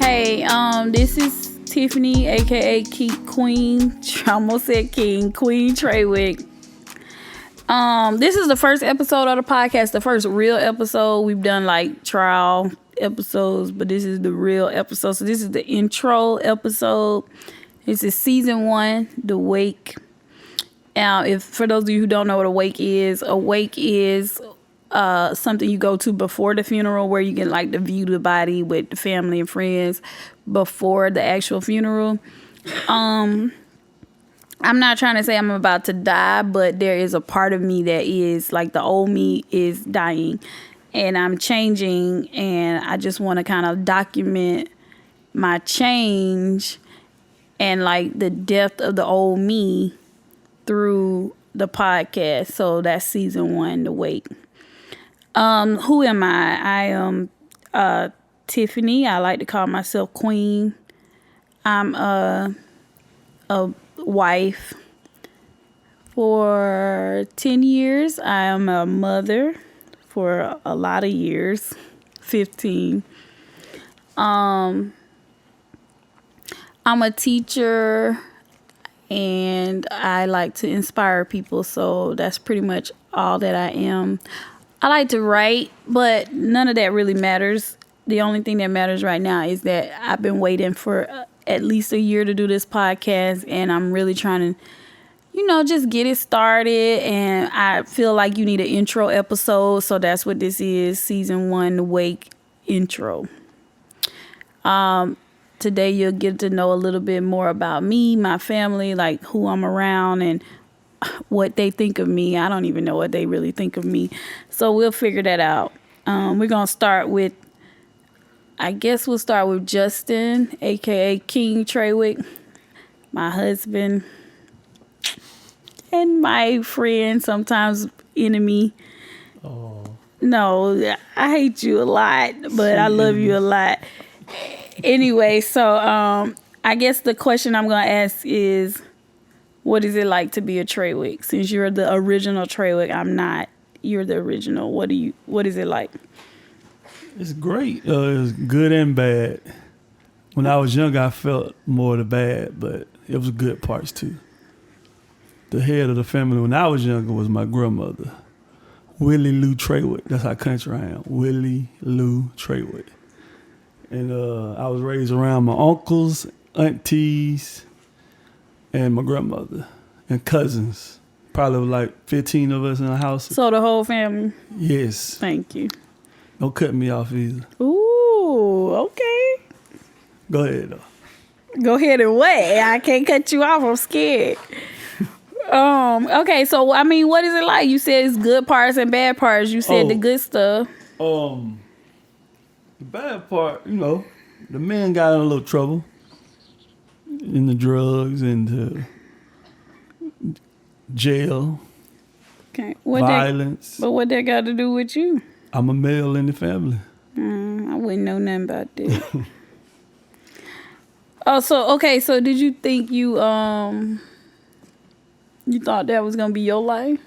Hey, this is Tiffani, aka Queen. I almost said King, Queen Trawick. This is the first episode of the podcast, the first real episode. We've done like trial episodes, but this is the real episode. So this is the intro episode. This is season 1, The Wake. If for those of you who don't know what a wake is something you go to before the funeral, where you can like to view the body with the family and friends before the actual funeral. I'm not trying to say I'm about to die, but there is a part of me that is like the old me is dying, and I'm changing, and I just want to kind of document my change and like the death of the old me through the podcast. So that's season 1, The Wake. Who am I? I am Tiffani. I like to call myself Queen. I'm a wife for 10 years. I am a mother for a lot of years, 15. I'm a teacher, and I like to inspire people, so that's pretty much all that I am. I like to write, but none of that really matters. The only thing that matters right now is that I've been waiting for at least a year to do this podcast, and I'm really trying to, just get it started. And I feel like you need an intro episode, so that's what this is, season 1, The Wake intro. Today you'll get to know a little bit more about me, my family, like who I'm around, and what they think of me. I don't even know what they really think of me. So we'll figure that out. We're going to start with, we'll start with Justin, aka King Trawick, my husband, and my friend, sometimes enemy. Oh. No, I hate you a lot, but I love you a lot. Anyway, so I guess the question I'm going to ask is, what is it like to be a Trawick? Since you're the original Trawick, I'm not. You're the original. What is it like? It's great. It's good and bad. When I was young, I felt more of the bad, but it was good parts too. The head of the family when I was younger was my grandmother, Willie Lou Trawick. That's how country I am, Willie Lou Trawick. And I was raised around my uncles, aunties, and my grandmother and cousins. Probably like 15 of us in the house. So the whole family? Yes. Thank you. Don't cut me off either. Ooh, okay. Go ahead though. Go ahead and what? I can't cut you off. I'm scared. Okay, so what is it like? You said it's good parts and bad parts. You said the good stuff. The bad part, the men got in a little trouble in the drugs and the jail, Okay. violence. But what that got to do with you? I'm a male in the family. I wouldn't know nothing about that. So did you think you thought that was gonna be your life?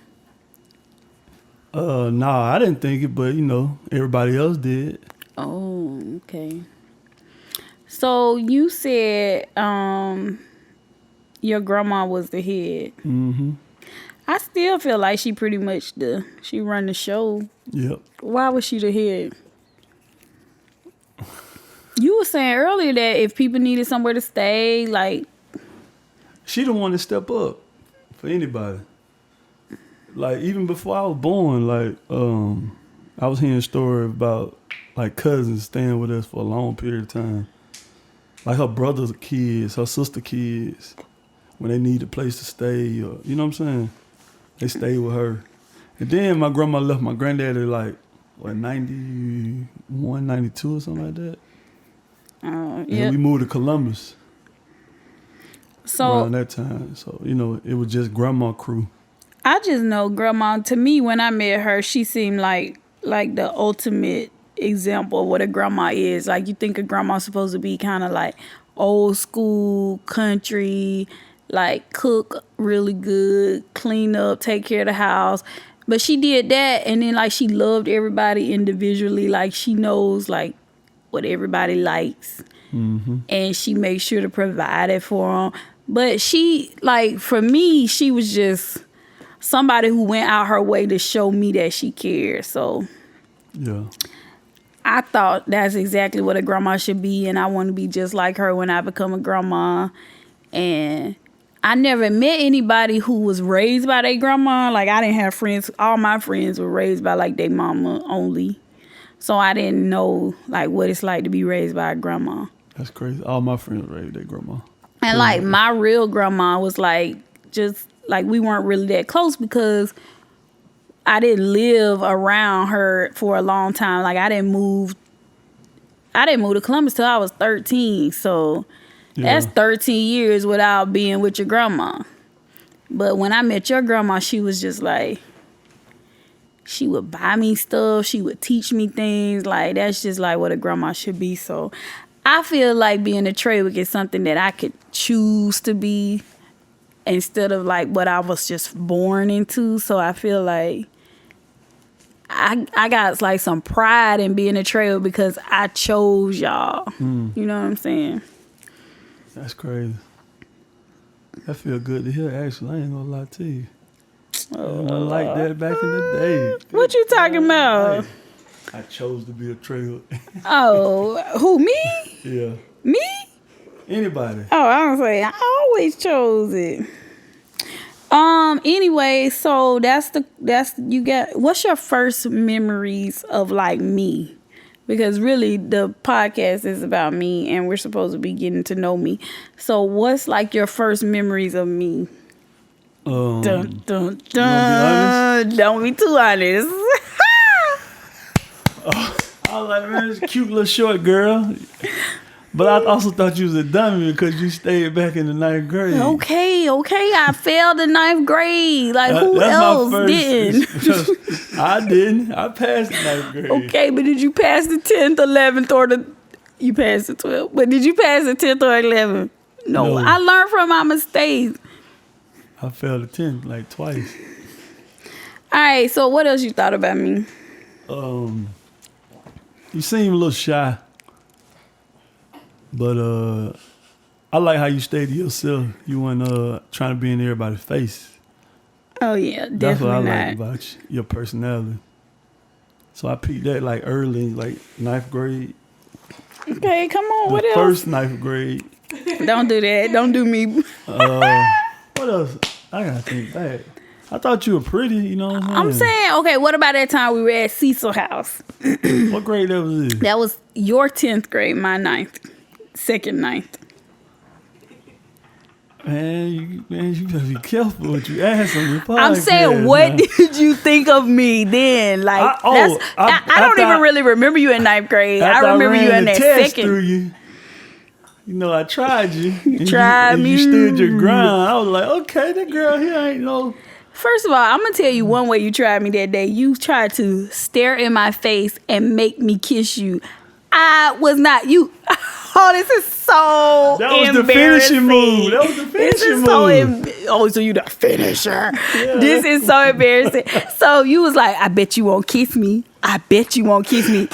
No, I didn't think it, but everybody else did. Oh, okay. So you said your grandma was the head. Mm-hmm. I still feel like she pretty much she run the show. Yep. Why was she the head? You were saying earlier that if people needed somewhere to stay, like... She the one to step up for anybody. Like, even before I was born, like, I was hearing a story about, like, cousins staying with us for a long period of time. Like, her brother's kids, her sister kids, when they need a place to stay, or, you know what I'm saying? They stayed with her. And then my grandma left my granddaddy, like, 91, 92 or something like that. Yeah. And we moved to Columbus So around that time. So, it was just grandma crew. I just know grandma, to me, when I met her, she seemed like the ultimate example of what a grandma is. Like, you think a grandma's supposed to be kind of like old school, country, like cook really good, clean up, take care of the house. But she did that, and then like she loved everybody individually. Like she knows like what everybody likes. And she makes sure to provide it for them. But she, like, for me, she was just somebody who went out her way to show me that she cared. So Yeah. I thought that's exactly what a grandma should be, and I want to be just like her when I become a grandma. And I never met anybody who was raised by their grandma. Like, I didn't have friends. All my friends were raised by, like, their mama only. So I didn't know, like, what it's like to be raised by a grandma. That's crazy. All my friends raised their grandma. And, like, my real grandma was, like, just, like, we weren't really that close because I didn't live around her for a long time. Like, I didn't move to Columbus till I was 13. So that's 13 years without being with your grandma. But when I met your grandma, she was just like, she would buy me stuff. She would teach me things. Like, that's just like what a grandma should be. So I feel like being a Trawick is something that I could choose to be instead of like what I was just born into. So I feel like I got like some pride in being a Trawick because I chose y'all. You know what I'm saying? That's crazy. That feel good to hear, actually. I ain't gonna lie to you. I like that back in the day. What you talking about? I chose to be a Trawick. Oh, who, me? Yeah. Me? Anybody. Oh, I don't say I always chose it. Anyway, so that's you got. What's your first memories of like me? Because really the podcast is about me and we're supposed to be getting to know me. So what's like your first memories of me? Dun, dun, dun. Don't be too honest. I was like, man, this cute little short girl. But I also thought you was a dummy because you stayed back in the 9th grade. Okay. I failed the 9th grade. Like, who else didn't? I didn't. I passed the 9th grade. Okay, but did you pass the 10th, 11th, or you passed the 12th? But did you pass the 10th or 11th? No. I learned from my mistakes. I failed the 10th like twice. All right, so what else you thought about me? You seem a little shy. But I like how you stayed to yourself. You weren't trying to be in everybody's face. Oh, yeah, definitely That's what I not. like about you, your personality. So I peeped that like early, like 9th grade. Okay, come on, what else? First 9th grade. Don't do that. Don't do me. What else? I gotta think back. I thought you were pretty, you know what I'm saying, okay, what about that time we were at Cecil House? What grade that was in? That was your 10th grade, my 9th. Second 9th. Man, you better be careful what you ask on your podcast. I'm saying, what did you think of me then? Like, I don't even really remember you in 9th grade. I remember you in that second. Through you. You know, I tried you. You tried me. You stood your ground. I was like, okay, that girl here ain't no. First of all, I'm going to tell you one way you tried me that day. You tried to stare in my face and make me kiss you. I was not you. Oh, this is so That was embarrassing. the finishing move. That was the finishing move. So you the finisher. Yeah. This is so embarrassing. So you was like, I bet you won't kiss me. I bet you won't kiss me.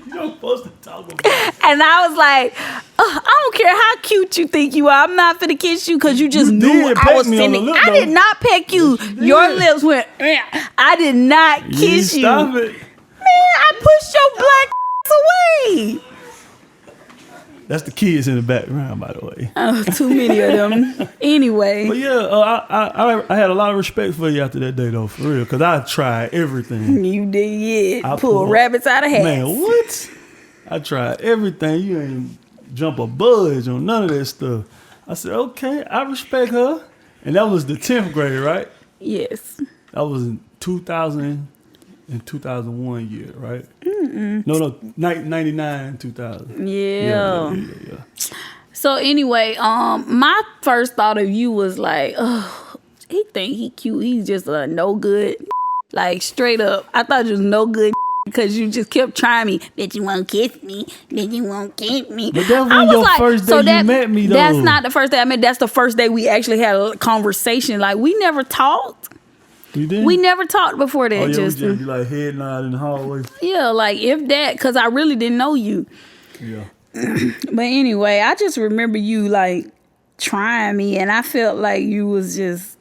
You're supposed to talk about it. And I was like, I don't care how cute you think you are. I'm not finna kiss you because you just knew I was finna. I did not peck you. Your lips went, I did not kiss you. Stop it. Man, I pushed your black away. That's the kids in the background, by the way. Oh, too many of them. Anyway. But yeah, I had a lot of respect for you after that day, though, for real, because I tried everything. You did, yeah. Pull rabbits out of hats. Man, what? I tried everything. You ain't jump a budge on none of that stuff. I said, okay, I respect her. And that was the 10th grade, right? Yes. That was in 2000 and 2001 year, right? No, 99, 2000. Yeah. So anyway, my first thought of you was like, oh, he think he cute. He's just a no good. Like, straight up. I thought you was no good because you just kept trying me. Bet you won't kiss me. Bet you won't kiss me. But that was your first day you met me, though. That's not the first day I met. That's the first day we actually had a conversation. Like, we never talked. You did? We never talked before that, Oh, yeah, we Justin. just be like head nod in the hallway. Yeah, like if that, because I really didn't know you. Yeah. But anyway, I just remember you like trying me, and I felt like you was just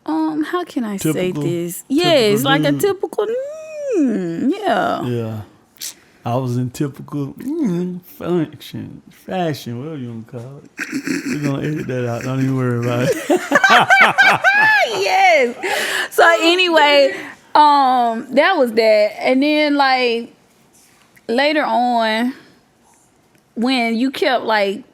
how can I say Typical- this? Yes, typical like a dude. typical yeah. Yeah. I was in typical fashion, whatever you want to call it. We're going to edit that out. Don't even worry about it. Yes. So anyway, that was that. And then like later on, when you kept like,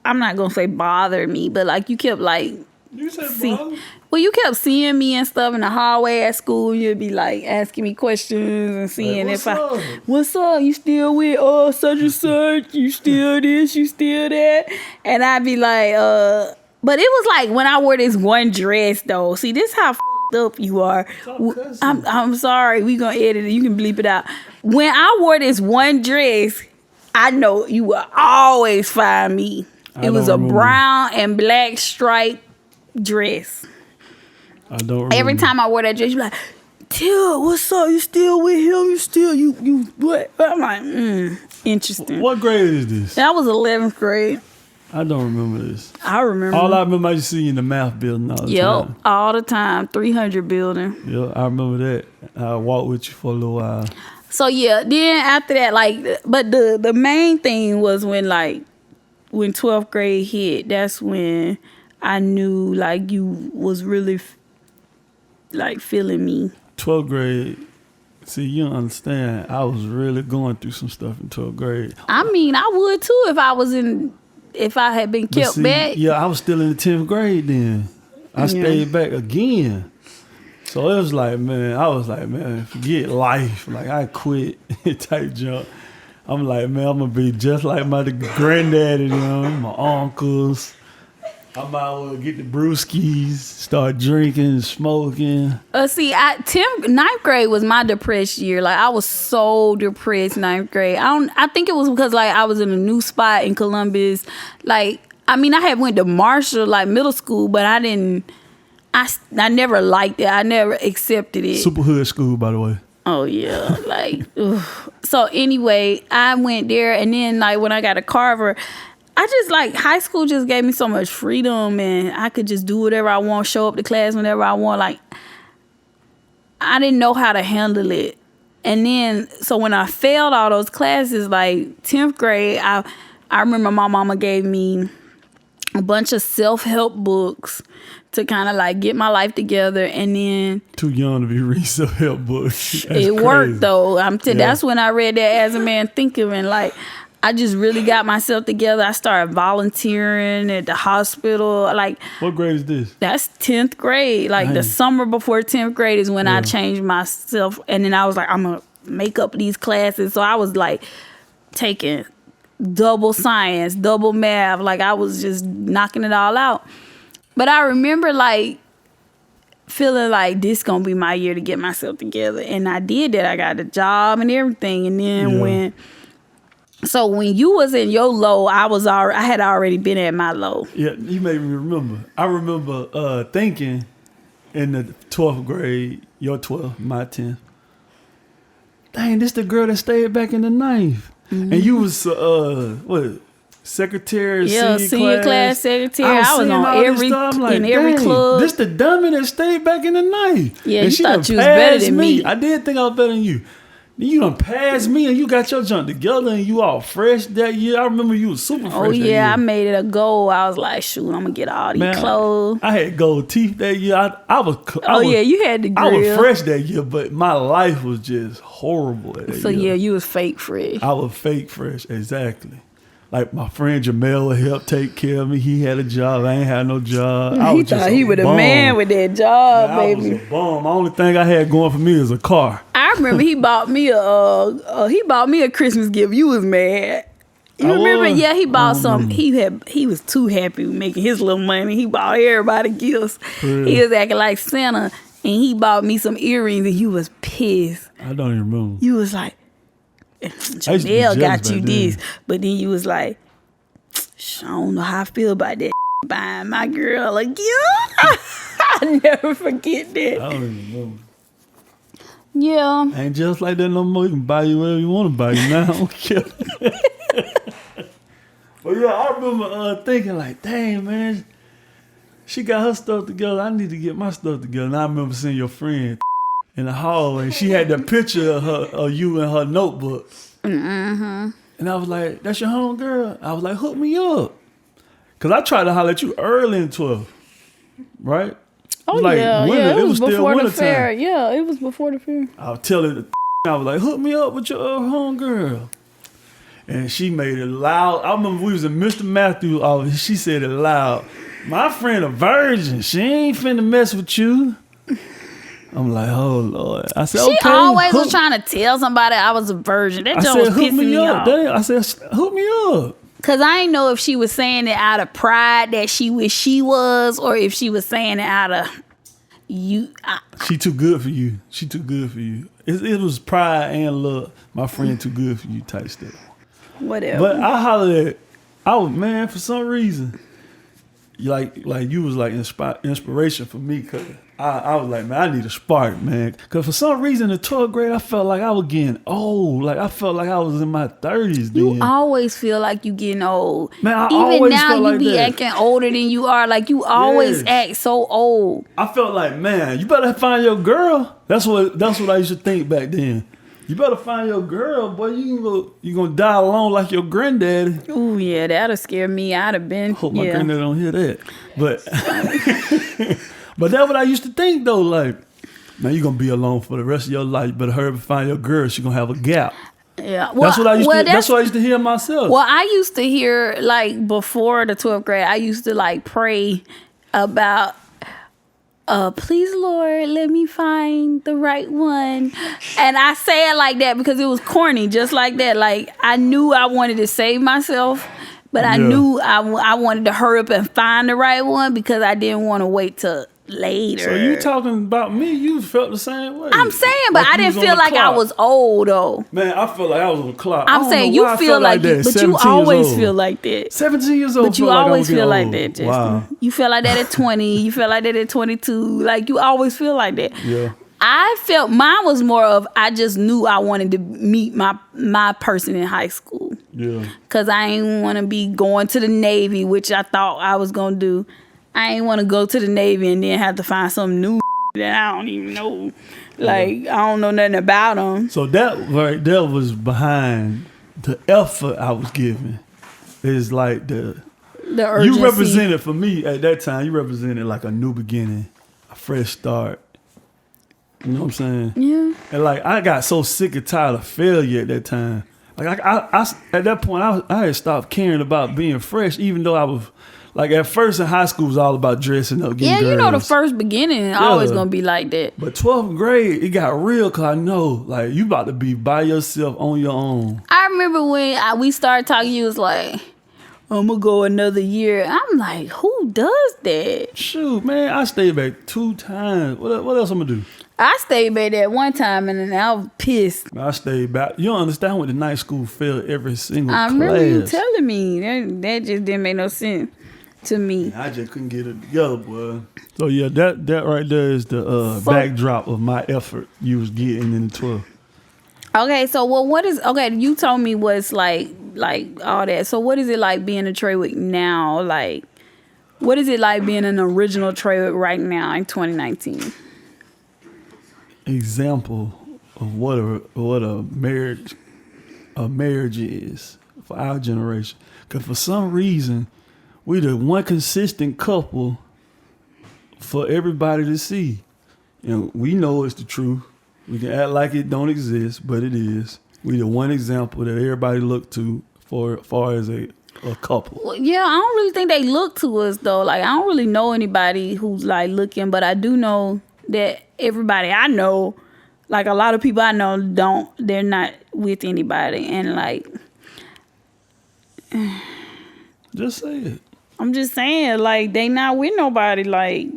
I'm not gonna say bother me, but like you kept like You said bother? well, you kept seeing me and stuff in the hallway at school. You'd be like asking me questions and seeing Like, what's up? You still with such and such? You still this? You still that? And I'd be like, but it was like when I wore this one dress though. See, this how up you are. I'm sorry. We gonna edit it. You can bleep it out. When I wore this one dress, I know you will always find me. It was a brown and black striped dress. I don't remember. Every time I wore that dress, you like, Till, what's up? You still with him? You still, you what? I'm like, interesting. What grade is this? That was 11th grade. I don't remember this. I remember. All I remember, I used to see you in the math building all the time. Yep, all the time. 300 building. Yeah, I remember that. I walked with you for a little while. So yeah, then after that, like, but the main thing was when 12th grade hit. That's when I knew like you was really like feeling me. 12th grade. See, you don't understand. I was really going through some stuff in 12th grade. I mean, I would too if I had been kept back. Yeah, I was still in the 10th grade then. I stayed back again. So it was like, man, forget life. Like, I quit type junk. I'm like, man, I'm going to be just like my granddaddy, you know, my uncles. I might well get the brewskis, start drinking, smoking. See, 9th grade was my depressed year. Like, I was so depressed 9th grade. I think it was because like I was in a new spot in Columbus. Like, I mean, I had went to Marshall like middle school, but I never liked it. I never accepted it. Super hood school, by the way. Oh yeah, like ugh. So anyway, I went there, and then like when I got a Carver, I just like high school just gave me so much freedom, and I could just do whatever I want, show up to class whenever I want. Like, I didn't know how to handle it. And then, so when I failed all those classes, like 10th grade, I remember my mama gave me a bunch of self-help books to kind of like get my life together. And then Too young to be reading self-help books. it worked though. That's when I read that As a Man Thinketh, and like I just really got myself together. I started volunteering at the hospital. Like, What grade is this? that's 10th grade. Like, the summer before 10th grade is when I changed myself. And then I was like, I'm going to make up these classes. So I was like taking double science, double math. Like, I was just knocking it all out. But I remember like feeling like this going to be my year to get myself together. And I did that. I got a job and everything. And then when you was in your low, I had already been at my low. Yeah, you made me remember. I remember thinking in the 12th grade, your 12th, my 10th. Dang, this the girl that stayed back in the 9th. Mm-hmm. And you was, secretary, senior class secretary. I was on every club. This the dummy that stayed back in the 9th. Yeah, and you thought you was better than me. I did think I was better than you. You done passed me and you got your junk together and you all fresh that year. I remember you was super fresh. Oh yeah, that year. I made it a goal. I was like, shoot, I'm gonna get all these clothes. I had gold teeth that year. You had the grill. I was fresh that year, but my life was just horrible that year. So yeah, you was fake fresh. I was fake fresh, exactly. Like my friend Jamel would help take care of me. He had a job. I ain't had no job. He thought he was a man with that job, baby. I was a bum. The only thing I had going for me is a car. I remember he bought me a Christmas gift. You was mad. You remember? Yeah, he bought some. He was too happy with making his little money. He bought everybody gifts. Really? He was acting like Santa, and he bought me some earrings, and you was pissed. I don't even remember. You was like, Janelle got you this, but then you was like, I don't know how I feel about that. buying my girl a gift. I never forget that. I don't even know. Yeah. Ain't just like that no more. You can buy you whatever you want to buy you now. I don't care. But yeah, I remember thinking like, dang, man, she got her stuff together. I need to get my stuff together. And I remember seeing your friend in the hallway. She had that picture of you in her notebook. Mm-hmm. And I was like, that's your home girl? I was like, hook me up. Because I tried to holler at you early in 12, right? Oh, like it was still before the winter fair. time. Yeah, it was before the fair. I was telling the I was like, hook me up with your home girl. And she made it loud. I remember we was in Mr. Matthews office. She said it loud. My friend a virgin. She ain't finna mess with you. I'm like, oh, Lord. I said, She okay. always was trying to tell somebody I was a virgin. That joke was pissing me off. I said, hook me up. Because I didn't know if she was saying it out of pride that she wish she was, or if she was saying it out of you. She too good for you. She too good for you. It was pride and love. My friend too good for you type stuff. Whatever. But I hollered at, man, for some reason, like you was like inspiration for me, because I was like, man, I need a spark, man. Because for some reason in 12th grade, I felt like I was getting old. Like I felt like I was in my 30s then. You always feel like you getting old. Man, I Even always now felt you like be that. acting older than you are. Like you always act so old. I felt like, man, you better find your girl. That's what I used to think back then. You better find your girl, boy. You gonna die alone like your granddaddy. Ooh, yeah, that'll scare me. I'd have been. Hope my granddaddy don't hear that. But but that's what I used to think though. Like, man, you gonna be alone for the rest of your life. You better hurry up and find your girl. She gonna have a gap. Yeah, that's what I used to. That's what I used to hear myself. Well, I used to hear like before the 12th grade. I used to like pray about. Please, Lord, let me find the right one. And I say it like that because it was corny, just like that. Like, I knew I wanted to save myself, but I knew I wanted to hurry up and find the right one because I didn't want to wait till later. So you talking about me? You felt the same way. I'm saying, but like I didn't feel like I was old, though. Man, I felt like I was on the clock. I'm saying you feel like that, but you always feel like that. 17 years old. But you always feel like that, Justin. Wow. You feel like that at 20. You feel like that at 22. Like you always feel like that. Yeah. I felt mine was more of I just knew I wanted to meet my person in high school. Yeah. Cause I ain't want to be going to the Navy, which I thought I was gonna do. I ain't want to go to the Navy and then have to find some new that I don't even know. Like I don't know nothing about them. So that right there was behind the effort I was giving. It's like the urgency. You represented for me at that time. You represented like a new beginning, a fresh start. You know what I'm saying? Yeah. And like I got so sick and tired of failure at that time. Like I at that point I had stopped caring about being fresh, even though I was like at first in high school it was all about dressing up, getting girls. You know the first beginning always gonna be like that. But 12th grade it got real because I know like you about to be by yourself on your own. I remember when we started talking, you was like, I'm gonna go another year. I'm like, who does that? Shoot, man, I stayed back 2 times. What else I'm gonna do? I stayed back that one time and then I was pissed. I stayed back. You don't understand, I went to night school, failed every single class. I remember you telling me. That just didn't make no sense to me. I just couldn't get it together, boy. So yeah, that right there is the backdrop of my effort you was getting in the 12. Okay, so you told me what's like all that. So what is it like being a Trawick now? Like, what is it like being an original Trawick right now in 2019? Example of what a marriage is for our generation. Because for some reason, we the one consistent couple for everybody to see. You know, we know it's the truth. We can act like it don't exist, but it is. We the one example that everybody look to for far as a couple. Well, yeah, I don't really think they look to us though. Like I don't really know anybody who's like looking, but I do know that everybody I know, like a lot of people I know they're not with anybody, and like just say it. I'm just saying, like they not with nobody, like,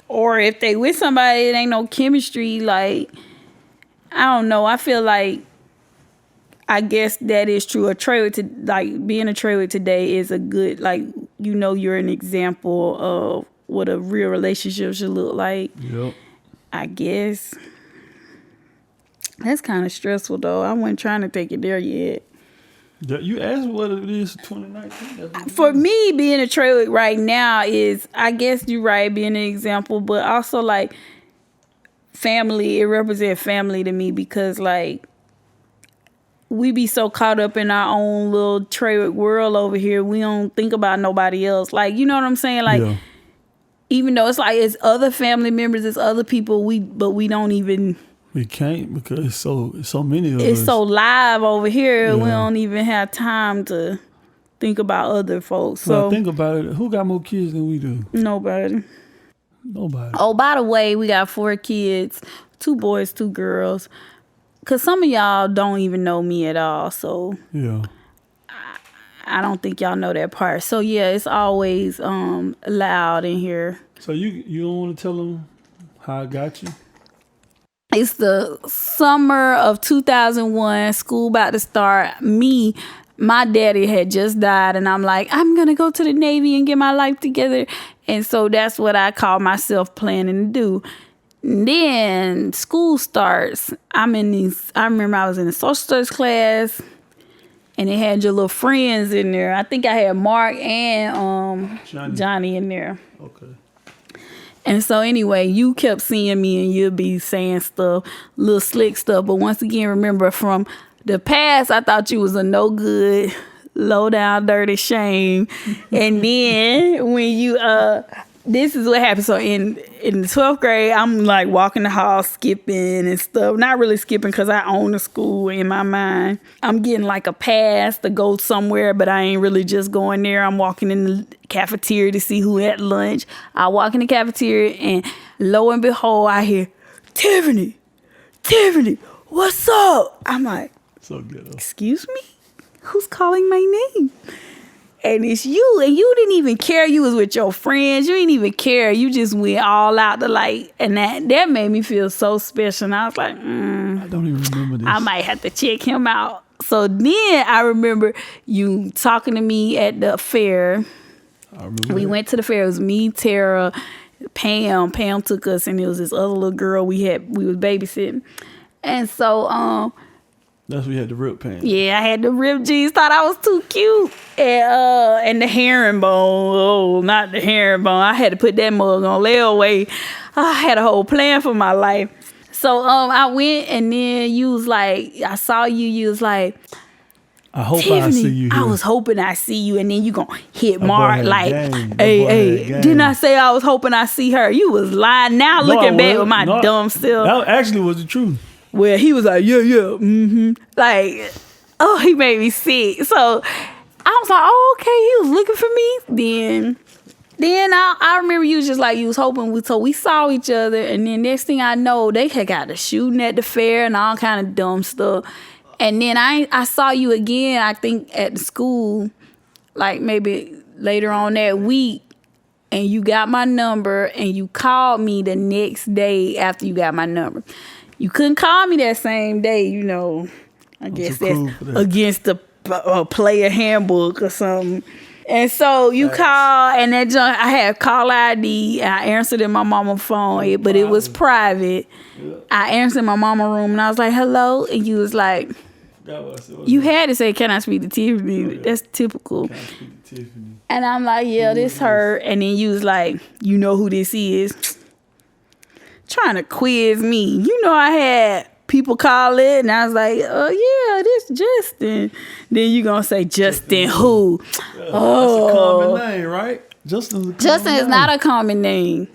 or if they with somebody, it ain't no chemistry. Like I don't know. I feel like I guess that is true. Being a Trawick today is a good, like, you know you're an example of what a real relationship should look like. Yep. I guess. That's kind of stressful, though. I wasn't trying to take it there yet. You asked what it is 2019. For me, being a Trawick right now is, I guess you're right, being an example, but also, like, family. It represents family to me because, like, we be so caught up in our own little Trawick world over here. We don't think about nobody else. Like, you know what I'm saying? Like, yeah. Even though it's like it's other family members, it's other people, but we don't even. We can't because it's so many of us. It's so live over here. Yeah. We don't even have time to think about other folks. So think about it. Who got more kids than we do? Nobody. Oh, by the way, we got 4 kids, 2 boys, 2 girls. Cause some of y'all don't even know me at all. So yeah. I don't think y'all know that part. So yeah, it's always loud in here. So you don't want to tell them how I got you? It's the summer of 2001, school about to start. My daddy had just died, and I'm like, I'm going to go to the Navy and get my life together. And so that's what I call myself planning to do. And then school starts. I remember I was in a social studies class, and it had your little friends in there. I think I had Mark and Johnny in there. Okay. And so anyway, you kept seeing me and you'd be saying stuff, little slick stuff. But once again, remember from the past, I thought you was a no good, low down, dirty shame. And then when you, this is what happened. So in the 12th grade, I'm like walking the hall, skipping and stuff. Not really skipping because I own the school in my mind. I'm getting like a pass to go somewhere, but I ain't really just going there. I'm walking in the cafeteria to see who had lunch. I walk in the cafeteria and lo and behold, I hear, Tiffani, what's up? I'm like, so good. Excuse me? Who's calling my name? And it's you, and you didn't even care. You was with your friends. You didn't even care. You just went all out to like, and that made me feel so special. And I was like, I don't even remember this. I might have to check him out. So then I remember you talking to me at the fair. We went to the fair. It was me, Tara, Pam. Pam took us, and it was this other little girl we was babysitting. And so, that's when you had the ripped pants. Yeah, I had the ripped jeans. Thought I was too cute. And the herringbone. Oh, not the herringbone. I had to put that mug on layaway. I had a whole plan for my life. So I went, and then you was like, I saw you. You was like, I hope Tiffani, I see you here. I was hoping I see you, and then you gonna hit Mark like, hey, didn't I say I was hoping I see her? You was lying. Now looking back with my dumb self. That actually was the truth. Well, he was like, yeah, like, oh, he made me sick. So I was like, oh, okay, he was looking for me. Then I remember you was just like, you was hoping. So we saw each other, and then next thing I know, they had got to shooting at the fair and all kind of dumb stuff. And then I saw you again, I think, at the school, like maybe later on that week, and you got my number, and you called me the next day after you got my number. You couldn't call me that same day, you know. I guess that's against the player handbook or something. And so you call, and that junk, I had call ID. I answered in my mama's phone, but it was private. Yeah. I answered in my mama's room, and I was like, hello. And you was like, you had to say, can I speak to Tiffani? Oh, yeah. That's typical. Can I speak to Tiffani? And I'm like, yeah, this her. And then you was like, you know who this is? Trying to quiz me. You know I had people call it, and I was like, oh, yeah, this Justin. Then you going to say, Justin who? Yeah, oh. That's a common name, right? Justin is not a common name.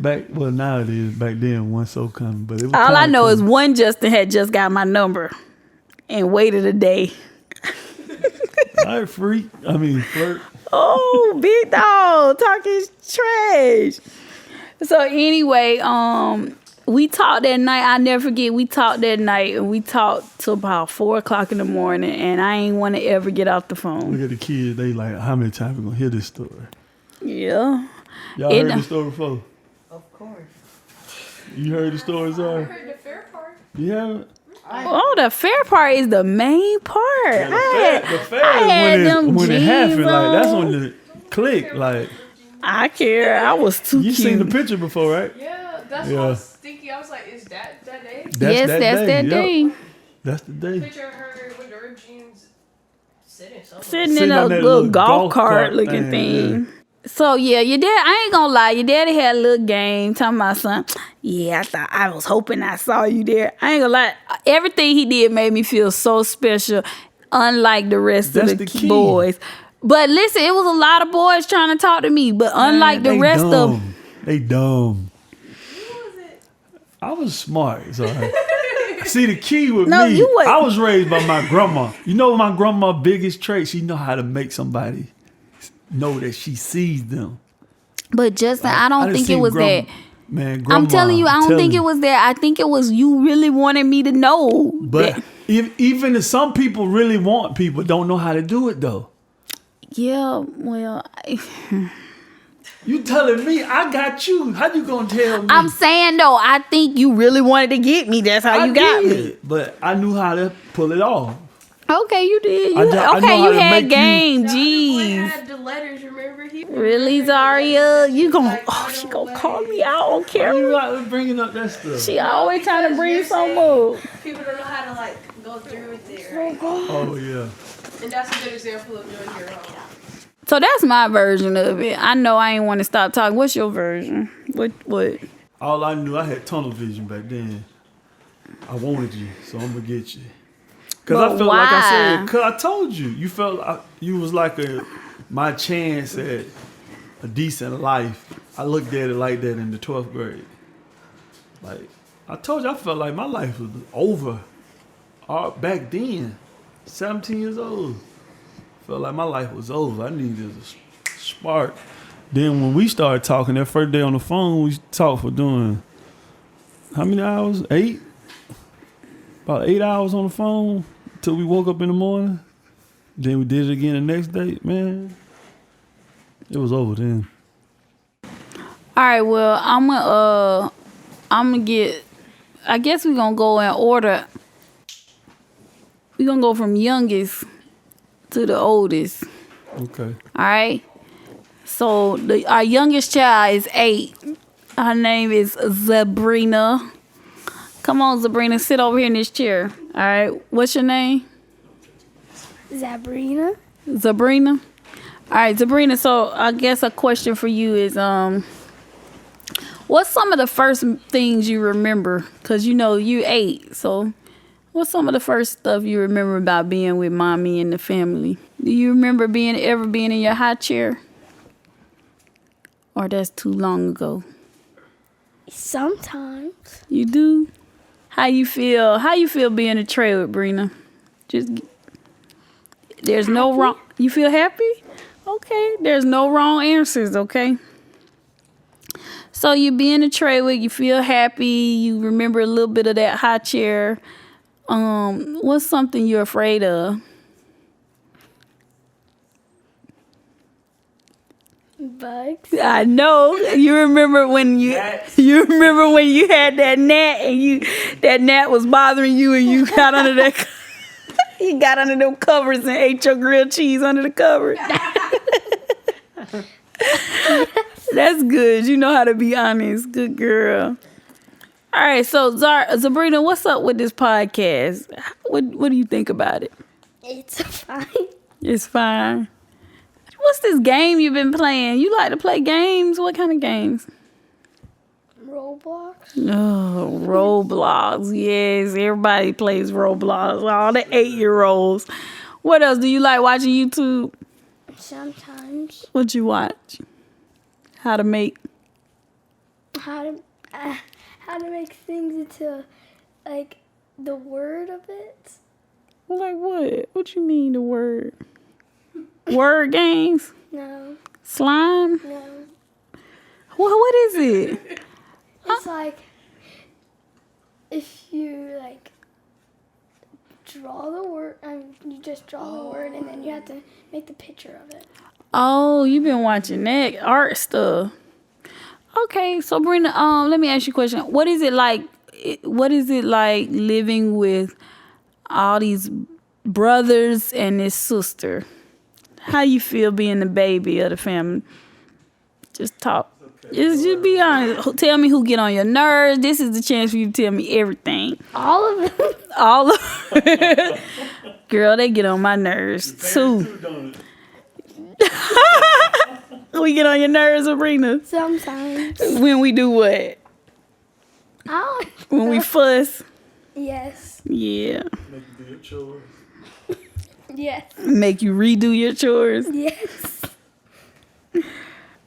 Now it is. Back then, it wasn't so common. But it was all I know is one Justin had just got my number and waited a day. All right, flirt. Oh, big dog, talking trash. So anyway, we talked that night. I never forget. We talked that night, and we talked till about 4:00 in the morning, and I ain't want to ever get off the phone. Look at the kids. They like, how many times we gonna hear this story? Yeah. Y'all heard the story before? Of course. You heard the story, Zara? I heard the fair part. You haven't? Oh, the fair part is the main part. Yeah, the fair is when it happened. Like that's when click. Like, I care. I was too you cute. seen the picture before, right? Yeah, that's what I was thinking. I was like, is that day? Yes, that's that day. Yep. That's the day. Picture of her with the ripped jeans sitting somewhere. Sitting in Sitting a on that little little golf golf cart cart looking thing, thing. So yeah, your dad, I ain't gonna lie, your daddy had a little game talking about something. Yeah, I was hoping I saw you there. I ain't gonna lie, everything he did made me feel so special, unlike the rest That's of the the key. boys. But listen, it was a lot of boys trying to talk to me, but unlike the They rest of dumb. They dumb. Who was it? I was smart. So see, the key with No, me, you wasn't. I was raised by my grandma. You know my grandma's biggest trait? She know how to make somebody know that she sees them. But Justin, I don't done think it seen was that. Man, grandma, I'm telling you, I don't think telling it was that. I think it was you really wanted me to know. But that- even if some people really want people, don't know how to do it though. yeah, well, You telling me I got you? How you gonna tell me? I'm saying though, I think you really wanted to get me. That's how I you got me. did, but I knew how to pull it off. Okay, you did. I You, know how to had make you- game. The other boy Jeez. had the letters, remember? He Really, Zaria? You gon' she gonna call me out on You camera. like bringing up that stuff? She always trying to bring some up. People don't know how to like go through it there. Oh yeah. And that's a good example of doing your own. So that's my version of it. I know I ain't want to stop talking. What's your version? What? All I knew, I had tunnel vision back then. I wanted you, so I'm gonna get you. Cause But I felt like I why? said, cause I told you, you felt you was like my chance at a decent life. I looked at it like that in the 12th grade. Like I told you, I felt like my life was over. Back then, 17 years old, felt like my life was over. I needed a spark. Then when we started talking, that first day on the phone, we talked for doing how many hours? 8? About 8 hours on the phone till we woke up in the morning. Then we did it again the next day. Man, it was over then. All right. Well, I'm gonna get. I guess we're gonna go in order. We're gonna go from youngest to the oldest. Okay. All right. So our youngest child is 8. Her name is Sabrina. Come on, Sabrina, sit over here in this chair. All right. What's your name? Sabrina. Sabrina. All right, Sabrina. So I guess a question for you is, what's some of the first things you remember? Cause you know you 8. So what's some of the first stuff you remember about being with mommy and the family? Do you remember ever being in your high chair? Or that's too long ago? Sometimes. You do? How you feel? How you feel being a Trawick, Brina? There's no wrong. You feel happy? Okay. There's no wrong answers. Okay. So you being a Trawick, you feel happy. You remember a little bit of that high chair. What's something you're afraid of? Bugs. I know. You remember when you had that gnat and that gnat was bothering you and you got under that you got under them covers and ate your grilled cheese under the cover. That's good. You know how to be honest. Good girl. All right, so Sabrina, what's up with this podcast? What do you think about it? It's fine. It's fine. What's this game you've been playing? You like to play games? What kind of games? Roblox. Oh, Roblox. Yes, everybody plays Roblox. All the 8-year-olds. What else? Do you like watching YouTube? Sometimes. What you watch? How to make. How to make things into like the word of it. Like what? What you mean the word? Word games? No. Slime? No. What is it? It's like if you like draw the word, you just draw the word and then you have to make the picture of it. Oh, you've been watching that art stuff. Okay, so Brenda, let me ask you a question. What is it like? What is it like living with all these brothers and this sister? How you feel being the baby of the family? Just talk. Just be honest. Tell me who get on your nerves. This is the chance for you to tell me everything. All of them. All of Girl, they get on my nerves too. We get on your nerves, Sabrina? Sometimes. When we do what? When we fuss? Yes. Yeah. Make you do your chores. Yes. Make you redo your chores? Yes.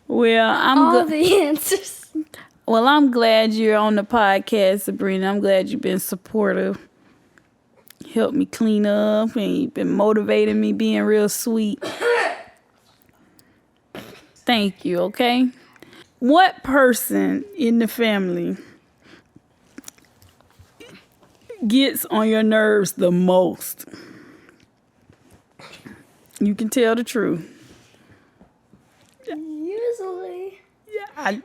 Well, All the answers. Well, I'm glad you're on the podcast, Sabrina. I'm glad you've been supportive. Helped me clean up and you've been motivating me, being real sweet. Thank you, okay? What person in the family gets on your nerves the most? You can tell the truth. Usually. Yeah.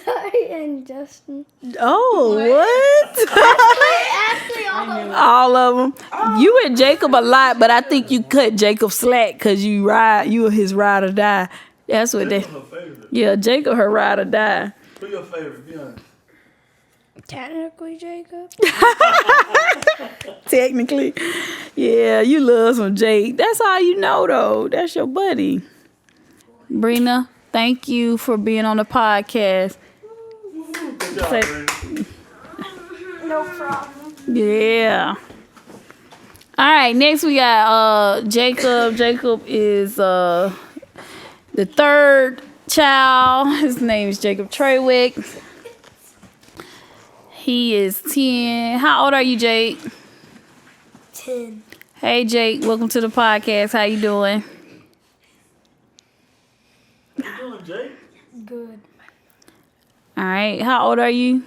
Sorry, and Justin. Oh, what? Actually, all of them. All of them. You and Jacob a lot, but I think you cut Jacob slack because you were his ride or die. That's what they. Her favorite. Yeah, Jacob her ride or die. Who your favorite? Be honest. Technically, Jacob. Technically, yeah, you love some Jake. That's all you know though. That's your buddy. Brina, thank you for being on the podcast. Good job, Say- Brandon. No problem. Yeah. All right, next we got Jacob. Jacob is the third child. His name is Jacob Trawick. He is 10. How old are you, Jake? 10. Hey, Jake. Welcome to the podcast. How you doing? What you doing, Jake? Good. All right. How old are you?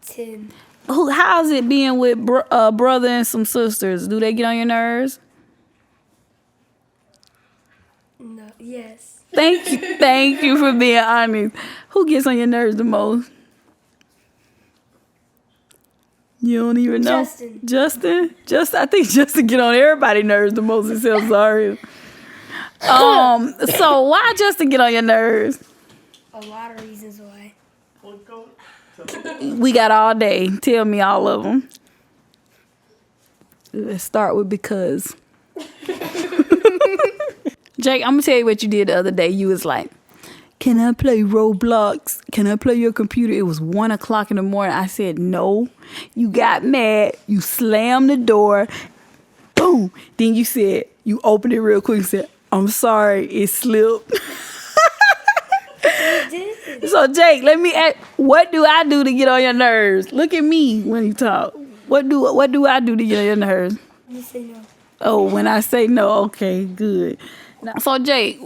10. How's it being with brother and some sisters? Do they get on your nerves? No. Yes. Thank you. Thank you for being honest. Who gets on your nerves the most? You don't even know. Justin. I think Justin get on everybody's nerves the most except Zaria. So why Justin get on your nerves? A lot of reasons why. We got all day. Tell me all of them. Let's start with because. Jake, I'm gonna tell you what you did the other day. You was like, "Can I play Roblox? Can I play your computer?" It was 1:00 in the morning. I said no. You got mad. You slammed the door. Boom. Then you said you opened it real quick and said, "I'm sorry, it slipped." So Jake, let me ask, what do I do to get on your nerves? Look at me when you talk. What do I do to get on your nerves? You say no. Oh, when I say no, okay, good. So Jake,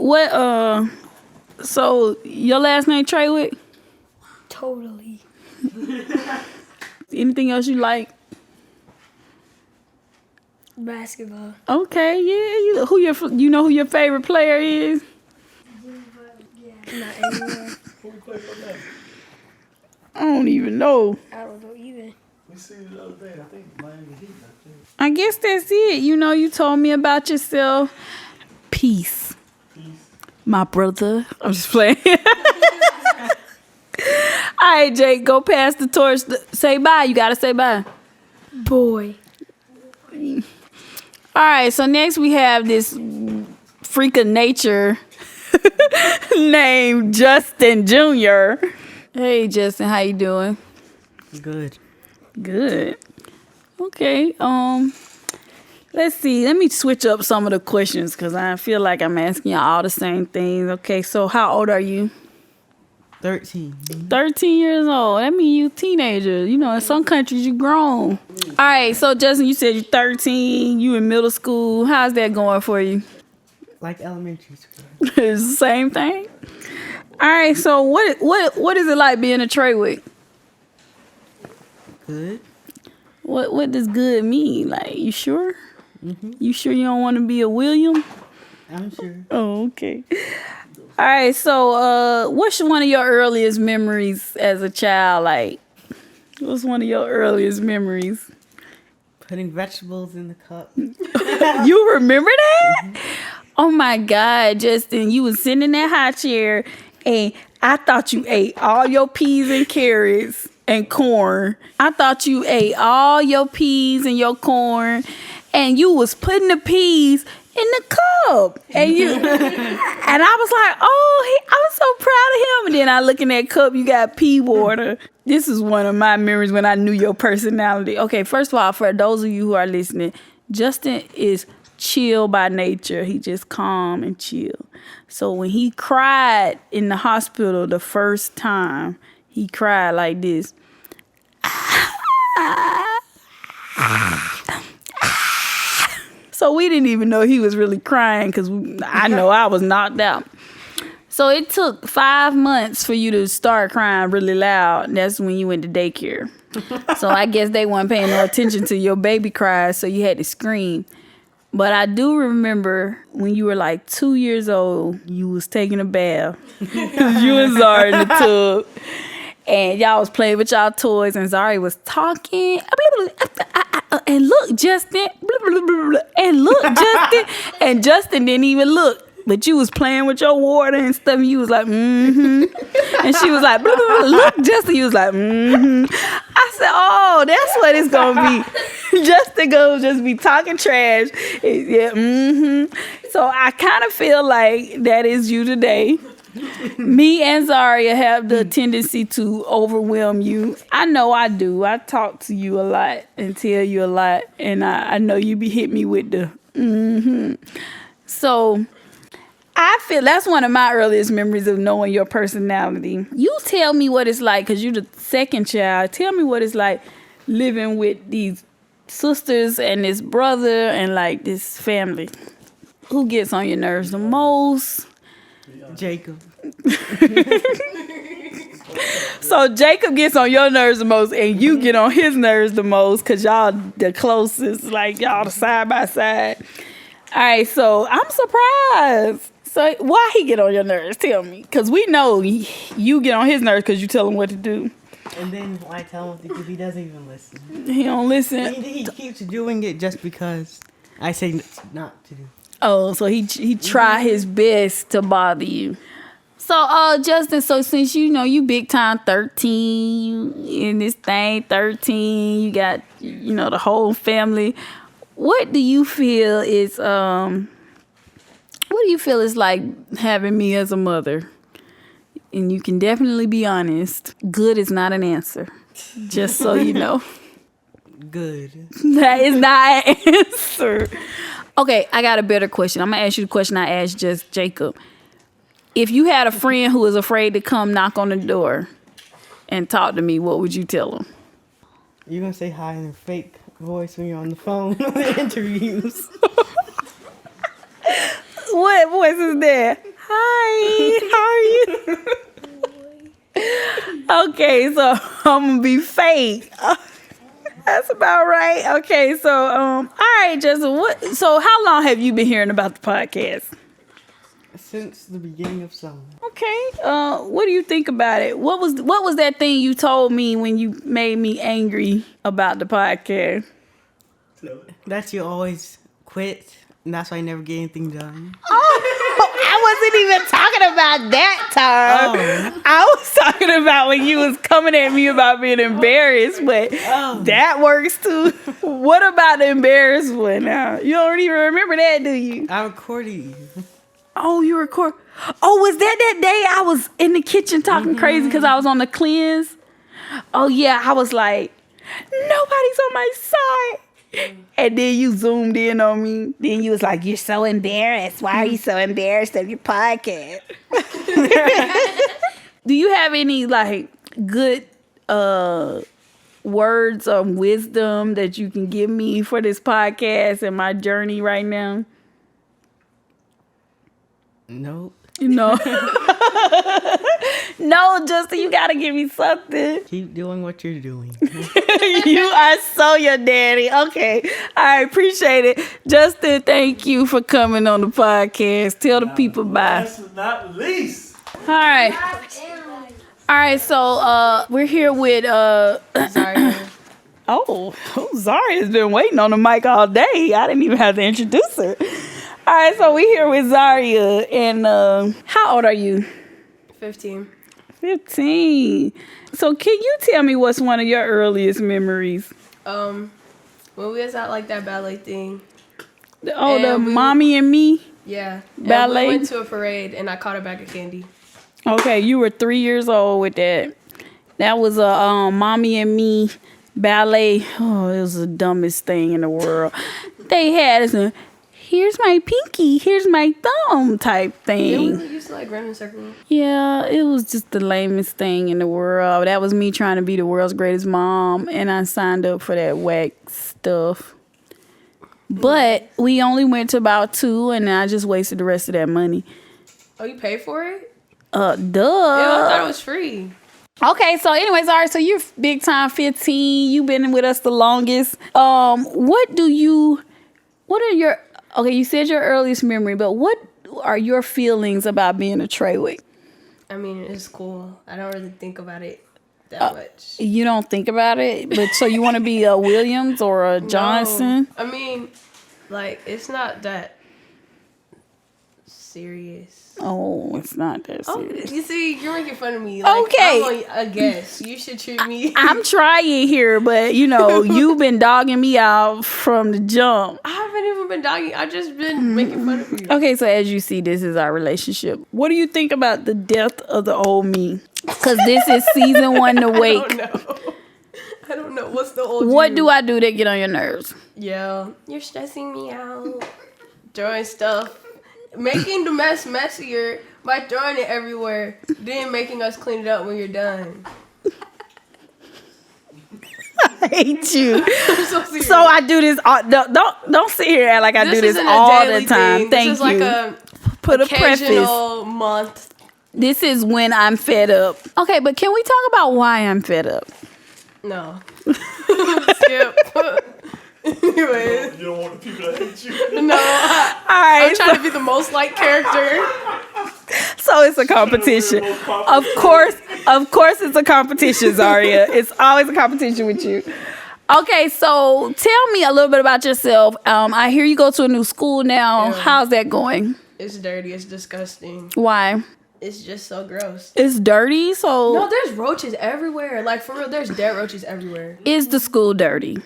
so your last name Trawick? Totally. Anything else you like? Basketball. Okay, yeah. You know who your favorite player is? Not anymore. Who we play for now? I don't even know. I don't know either. We see it the other day. I think Miami Heat. I guess that's it. You told me about yourself. Peace. My brother. I'm just playing. All right, Jake, go pass the torch. Say bye. You got to say bye. Boy. All right, so next we have this freak of nature named Justin Jr. Hey, Justin, how you doing? Good. Good. Okay. Let's see. Let me switch up some of the questions because I feel like I'm asking you all the same things. Okay, so how old are you? 13. 13 years old. That means you a teenager. In some countries you grown. All right, so Justin, you said you're 13. You in middle school. How's that going for you? Like elementary school. It's the same thing. All right, so what is it like being a Trawick? Good. What does good mean? Like, you sure? Mm-hmm. You sure you don't want to be a William? I'm sure. Oh, okay. All right, so what's one of your earliest memories as a child? Like, what's one of your earliest memories? Putting vegetables in the cup. You remember that? Oh my God, Justin, you was sitting in that high chair and I thought you ate all your peas and carrots and corn. I thought you ate all your peas and your corn and you was putting the peas in the cup. And you and I was like, oh, I was so proud of him. And then I look in that cup, you got pea water. This is one of my memories when I knew your personality. Okay, first of all, for those of you who are listening, Justin is chill by nature. He just calm and chill. So when he cried in the hospital the first time, he cried like this. So we didn't even know he was really crying because I know I was knocked out. So it took 5 months for you to start crying really loud. That's when you went to daycare. So I guess they weren't paying no attention to your baby cries, so you had to scream. But I do remember when you were like 2 years old, you was taking a bath. You and Zari in the tub. And y'all was playing with y'all toys, and Zari was talking. And look, Justin. And look, Justin. And Justin didn't even look. But you was playing with your water and stuff, and you was like, mm-hmm. And she was like, look, Justin. You was like, mm-hmm. I said, oh, that's what it's going to be. Justin gonna just be talking trash. Yeah, mm-hmm. So I kind of feel like that is you today. Me and Zaria have the tendency to overwhelm you. I know I do. I talk to you a lot and tell you a lot, and I know you be hit me with the mm-hmm. So I feel that's one of my earliest memories of knowing your personality. You tell me what it's like, because you're the second child. Tell me what it's like living with these sisters and this brother and like this family. Who gets on your nerves the most? Jacob. So Jacob gets on your nerves the most and you get on his nerves the most because y'all the closest, like y'all the side by side. All right, so I'm surprised. So why he get on your nerves? Tell me. Because we know you get on his nerves because you tell him what to do. And then I tell him what to do, he doesn't even listen. He don't listen. He keeps doing it just because I say not to do. Oh, so he try his best to bother you. So, Justin, so since you know you big time 13, you in this thing 13, you got, you know, the whole family. What do you feel is like having me as a mother? And you can definitely be honest. Good is not an answer. Just so you know. Good. That is not an answer. Okay, I got a better question. I'm going to ask you the question I asked just Jacob. If you had a friend who was afraid to come knock on the door and talk to me, what would you tell them? You're going to say hi in a fake voice when you're on the phone on the interviews. What voice is that? Hi, how are you? Okay, so I'm going to be fake. That's about right. Okay, so all right, Justin. So how long have you been hearing about the podcast? Since the beginning of summer. Okay. What do you think about it? What was that thing you told me when you made me angry about the podcast? That you always quit, and that's why I never get anything done. Oh, I wasn't even talking about that time. Oh. I was talking about when you was coming at me about being embarrassed, but that works too. What about the embarrassed one now? You don't even remember that, do you? I recorded you. Oh, you record. Oh, was that day I was in the kitchen talking crazy because I was on the cleanse? Oh, yeah. I was like, nobody's on my side. And then you zoomed in on me. Then you was like, you're so embarrassed. Why are you so embarrassed of your podcast? Do you have any, like, good words of wisdom that you can give me for this podcast and my journey right now? Nope. No. No, Justin, you gotta give me something. Keep doing what you're doing. You are so your daddy. Okay. I appreciate it. Justin, thank you for coming on the podcast. Tell the people bye. Last but not least. All right. All right, so we're here with Sorry. Oh, Zaria's been waiting on the mic all day. I didn't even have to introduce her. All right, so we here with Zaria, and how old are you? 15. 15. So can you tell me what's one of your earliest memories? When we was at like that ballet thing. Oh, And the we- Mommy and Me? Yeah. And Ballet? we went to a parade and I caught a bag of candy. Okay, you were 3 years old with that. That was a Mommy and Me ballet. Oh, it was the dumbest thing in the world. They had us a, here's my pinky, here's my thumb type Didn't thing. we used to like run in circles? Yeah, it was just the lamest thing in the world. That was me trying to be the world's greatest mom, and I signed up for that whack stuff. But we only went to about 2, and I just wasted the rest of that money. Oh, you paid for it? Duh. Yeah, I thought it was free. Okay, so anyways, all right, so you're big time 15. You've been with us the longest. What are your, okay, you said your earliest memory, but what are your feelings about being a Trawick? I mean, it's cool. I don't really think about it that much. You don't think about it, but so you want to be a Williams or a Johnson? No. I mean, like, it's not that serious. Oh, it's not that Oh, serious. you see, you're making fun of me. Like, Okay. I'm a guest. You should treat me. I'm trying here, but you've been dogging me out from the jump. I haven't even been dogging. I've just been making fun of you. Okay, so as you see, this is our relationship. What do you think about the death of the old me? Because this is season 1, The Wake. I don't know. What's the old What you? do I do to get on your nerves? Yeah, you're stressing me out. Throwing stuff. Making the mess messier by throwing it everywhere. Then making us clean it up when you're done. I hate you. I'm so serious. So I do this. Don't sit here and act like I do this isn't a all daily the time. thing. Thank this is you. like a Put a preface. occasional month. This is when I'm fed up. Okay, but can we talk about why I'm fed up? No. Skip. Anyways. You don't want the people to hate you. No. All right. I'm trying to be the most liked character. So it's a competition. Of course, it's a competition, Zaria. It's always a competition with you. Okay, so tell me a little bit about yourself. I hear you go to a new school now. Yeah. How's that going? It's dirty. It's disgusting. Why? It's just so gross. It's dirty, so No, there's roaches everywhere. Like, for real, there's dead roaches everywhere. is the school dirty?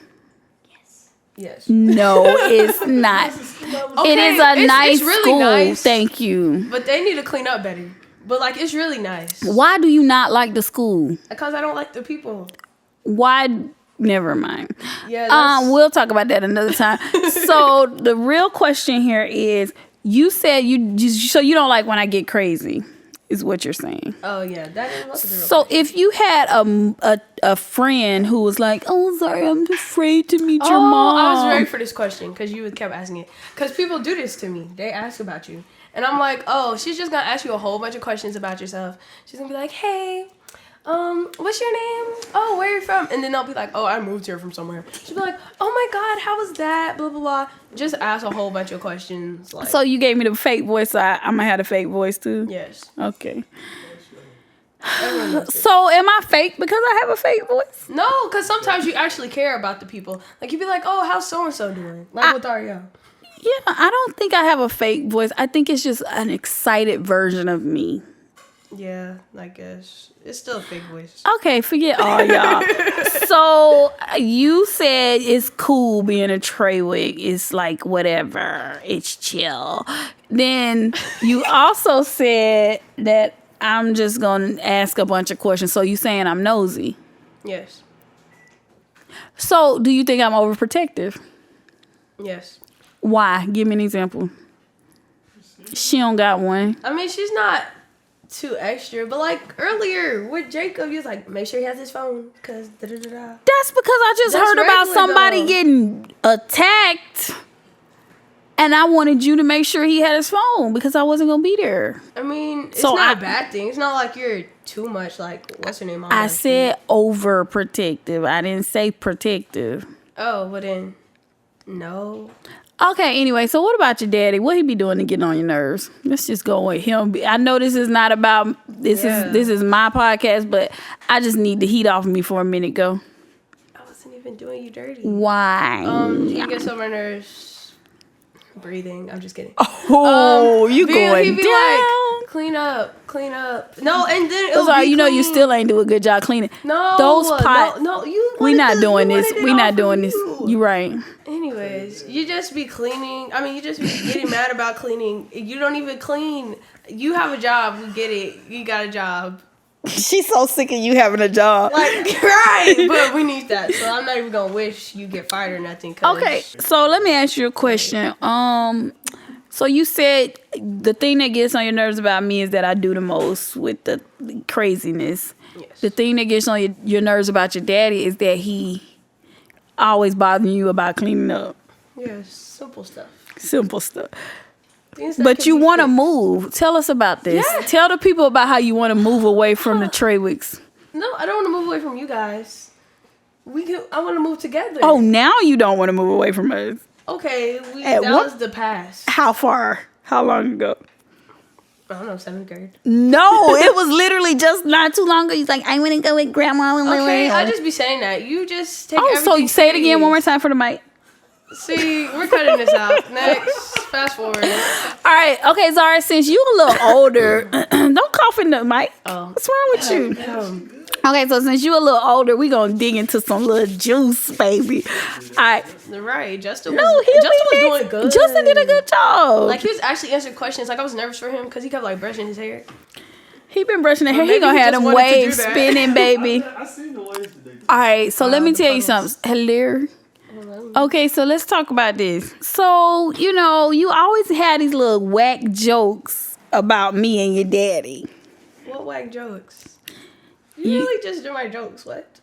Yes. No, it's not. It is a it's nice really school. nice. Thank you. But they need to clean up better. But, like, it's really nice. Why do you not like the school? Because I don't like the people. Why? Never mind. Yeah, that's... We'll talk about that another time. So the real question here is, you said so you don't like when I get crazy, is what you're saying. Oh, yeah. That is the real So if you had a friend who was like, oh, sorry, I'm afraid to meet your mom. I was ready for this question because you kept asking it. Because people do this to me. They ask about you. And I'm like, oh, she's just going to ask you a whole bunch of questions about yourself. She's going to be like, hey, what's your name? Oh, where are you from? And then they'll be like, oh, I moved here from somewhere. She'll be like, oh my God, how was that? Blah, blah, blah. Just ask a whole bunch of questions. Like, So you gave me the fake voice, so I'm going to have the fake voice too? yes. Okay. Everyone knows it. So am I fake because I have a fake voice? No, because sometimes you actually care about the people. Like, you'd be like, oh, how's so-and-so doing? Like with Ariel. Yeah, I don't think I have a fake voice. I think it's just an excited version of me. Yeah, I guess. It's still a fake voice. Okay, forget all y'all. So you said it's cool being a Trawick. It's like whatever. It's chill. Then you also said that I'm just going to ask a bunch of questions. So you saying I'm nosy. Yes. So do you think I'm overprotective? Yes. Why? Give me an example. She don't got one. I mean, she's not too extra, but like earlier with Jacob, you was like, make sure he has his phone, cause da da da da. That's because I just That's heard about regular, somebody though. getting attacked, and I wanted you to make sure he had his phone because I wasn't gonna be there. I mean, it's So not a bad thing. It's not like you're too much like what's her name? I said overprotective. I didn't say protective. Oh, well then, no. Okay, anyway, so what about your daddy? What he be doing to get on your nerves? Let's just go with him. I know this is not about this is my podcast, but I just need the heat off me for a minute. Go. I wasn't even been doing you dirty. Why? You get so my nerves. Breathing. I'm just kidding. Oh, you going he'd be down. like, clean up. No, and then it was Sorry, you know you still ain't do a good job cleaning. No, those pots. No, you. We not doing you this. wanted it We not off doing of this. you. You right. Anyways, you just be cleaning. I mean, you just be getting mad about cleaning. You don't even clean. You have a job. We get it. You got a job. She's so sick of you having a job. Like, right. But we need that. So I'm not even going to wish you get fired or nothing. Okay, so let me ask you a question. So you said the thing that gets on your nerves about me is that I do the most with the craziness. Yes. The thing that gets on your nerves about your daddy is that he always bothering you about cleaning up. Yes, simple stuff. Simple stuff. Things that But can you be want to fixed. move. Tell us about this. Yeah. Tell the people about how you want to move away from the Trawicks. No, I don't want to move away from you guys. I want to move together. Oh, now you don't want to move away from us. Okay, At that what- was the past. How far? How long ago? I don't know, 7th grade. No, it was literally just not too long ago. He's like, I want to go with grandma. Okay, I just be saying that. You just take Oh, everything so you say it again one more serious. time for the mic. See, we're cutting this out. Next, fast forward. All right. Okay, Zara, since you a little older, don't cough in the mic. Oh. What's wrong with you? Okay, so since you a little older, we going to dig into some little juice, baby. All right. Right, Justin No, was, he Justin was doing good. Justin did a good job. Like, he was actually answering questions. Like, I was nervous for him because he kept, like, brushing his hair. He been brushing the hair. He maybe going to he have just them wanted to do waves that. spinning, baby. I seen the waves today. All right, so let me the tell you puddles. something. Hello. Okay, so let's talk about this. So, you know, you always had these little whack jokes about me and your daddy. What whack jokes? You really just do my jokes. What?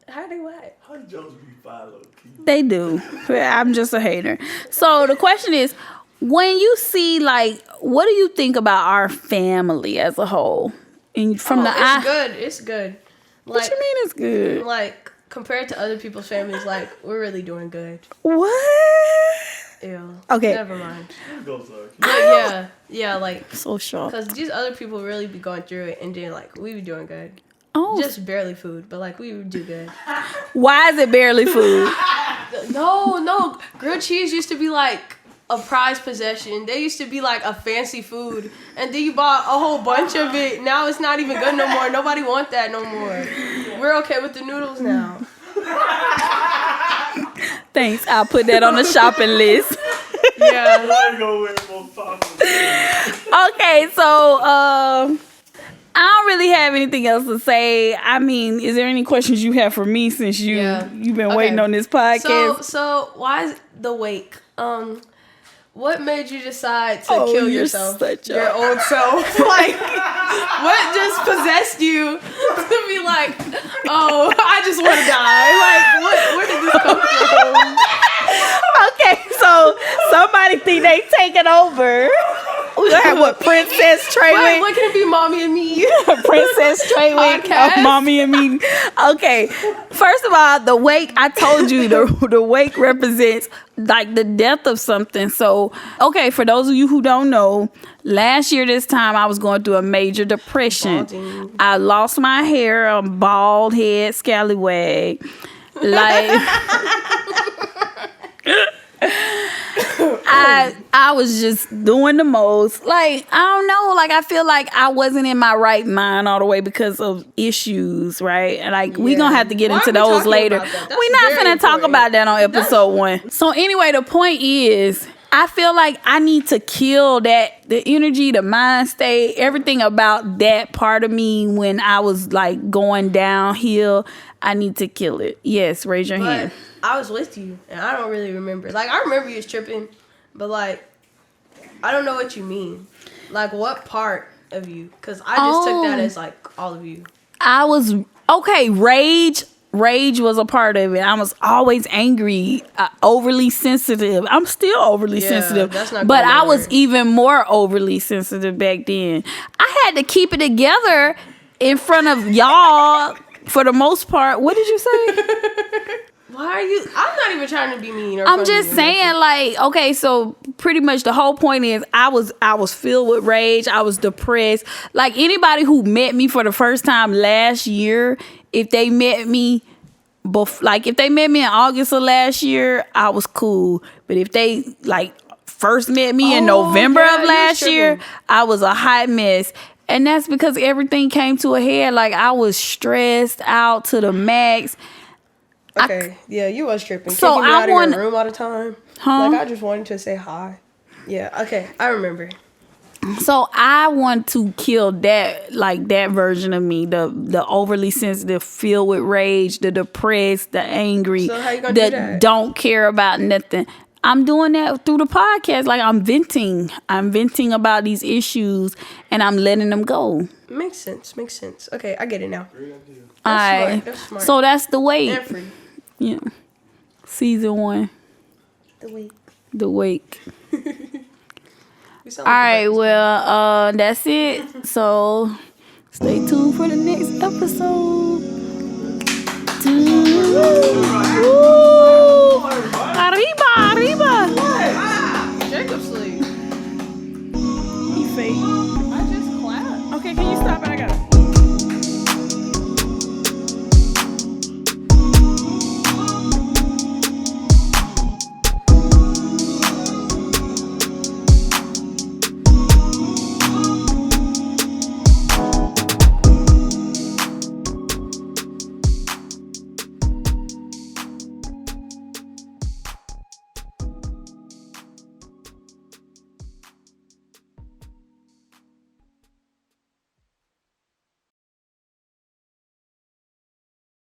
How they whack? How jokes be followed? They do. I'm just a hater. So the question is, when you see, like, what do you think about our family as a whole? And from the it's good. It's good. What you mean it's good? Like, compared to other people's families, like, we're really doing good. What? Ew. Okay. Never mind. Go, sorry. But yeah, like, So sharp. because these other people really be going through it, and then, like, we be doing good. Oh, Just barely food, but, like, we would do good. why is it barely food? No. Grilled cheese used to be, like, a prized possession. They used to be, like, a fancy food. And then you bought a whole bunch of it. Now it's not even good no more. Nobody want that no more. We're okay with the noodles now. Thanks. I'll put that on the shopping list. Yeah. I go with more popular. Okay, so I don't really have anything else to say. I mean, is there any questions you have for me since you've been waiting on this podcast? So why is the wake? What made you decide to kill you're yourself? such a- Your old self? Like, what just possessed you to be like, oh, I just want to die? Like, where did this come from? Okay, so somebody think they taking over. We gonna have what, Princess Wait, Trawick? what can it be, mommy and me? Princess Trawick Podcast? of Mommy and Me. Okay, first of all, the wake, I told you the wake represents like the death of something. So, okay, for those of you who don't know, last year this time I was going through a major depression. Balding. I lost my hair, a bald head, scallywag. Like I was just doing the most. Like, I don't know. Like, I feel like I wasn't in my right mind all the way because of issues, right? And like, we gonna have to get Why into are we those talking later. about that? That's We're not very finna talk important. about that on episode 1. So anyway, the point is, I feel like I need to kill the energy, the mind state, everything about that part of me when I was like going downhill. I need to kill it. Yes, raise your hand. But I was with you, and I don't really remember. Like, I remember you was tripping, but like, I don't know what you mean. Like, what part of you? Because I just took that as like all of you. I was okay. Rage was a part of it. I was always angry, overly sensitive. I'm still overly Yeah, sensitive, that's not but going I was nowhere. even more overly sensitive back then. I had to keep it together in front of y'all for the most part. What did you say? Why are you? I'm not even trying to be mean. Or I'm funny just or saying, like, okay, so pretty much the whole point is I was filled with rage. I was depressed. Like, anybody who met me for the first time last year, if they met me like if they met me in August of last year, I was cool. But if they like first met me in November of last year, I was a hot mess. And that's because everything came to a head. Like I was stressed out to the max. Okay, you was tripping. So Kicking me I out of want your room all the time. Huh? Like I just wanted to say hi. Yeah, okay, I remember. So I want to kill that version of me, the overly sensitive, filled with rage, the depressed, the angry, So how you gonna do that? don't care about nothing. I'm doing that through the podcast. Like I'm venting about these issues, and I'm letting them go. Makes sense. Okay, I get it now. All right. That's smart. So that's the wait. And free. Yeah. Season 1. The wake. We sound All like right. the Well, that's it. So stay tuned for the next episode. Woo!